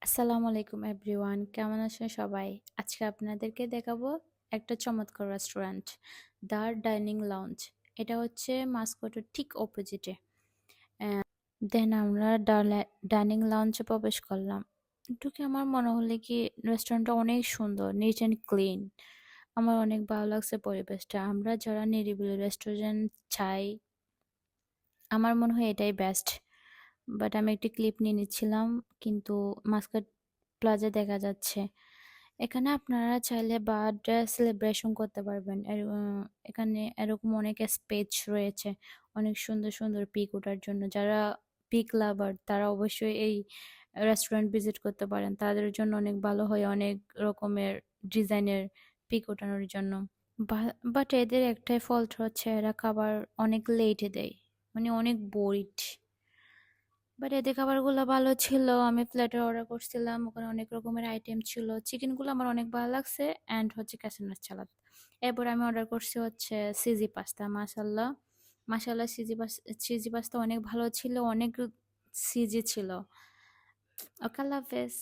আসসালামু আলাইকুম এভরিওয়ান, কেমন আছেন সবাই? আজকে আপনাদেরকে দেখাবো একটা চমৎকার রেস্টুরেন্ট, দ্য ডাইনিং লাউঞ্জ। এটা হচ্ছে মাস্কটের ঠিক অপোজিটে। দেন আমরা ডাইনিং লাউঞ্জে প্রবেশ করলাম। ঢুকে আমার মনে হলো কি রেস্টুরেন্টটা অনেক সুন্দর, নিট অ্যান্ড ক্লিন। আমার অনেক ভালো লাগছে পরিবেশটা। আমরা যারা নিরিবিলি রেস্টুরেন্ট চাই, আমার মনে হয় এটাই বেস্ট। বাট আমি একটি ক্লিপ নিয়ে নিচ্ছিলাম, কিন্তু মাস্কাট প্লাজা দেখা যাচ্ছে। এখানে আপনারা চাইলে বার্থডে সেলিব্রেশন করতে পারবেন। এখানে এরকম অনেক স্পেস রয়েছে, অনেক সুন্দর সুন্দর পিক ওঠার জন্য। যারা পিক লাভার তারা অবশ্যই এই রেস্টুরেন্ট ভিজিট করতে পারেন। তাদের জন্য অনেক ভালো হয়, অনেক রকমের ডিজাইনের পিক ওঠানোর জন্য। বাট এদের একটাই ফল্ট হচ্ছে, এরা খাবার অনেক লেটে দেয়, মানে অনেক বোরিড। বাট এদের খাবারগুলো ভালো ছিল। আমি প্লেটার অর্ডার করছিলাম, ওখানে অনেক রকমের আইটেম ছিল। চিকেনগুলো আমার অনেক ভালো লাগছে, অ্যান্ড হচ্ছে ক্যাসেনার সালাদ। এরপর আমি অর্ডার করছি হচ্ছে সিজি পাস্তা। মাশাল্লাহ মাশাল্লাহ, চিজি পাস্তা অনেক ভালো ছিল, অনেক সিজি ছিল। ওকে, আল্লাহ হাফেজ।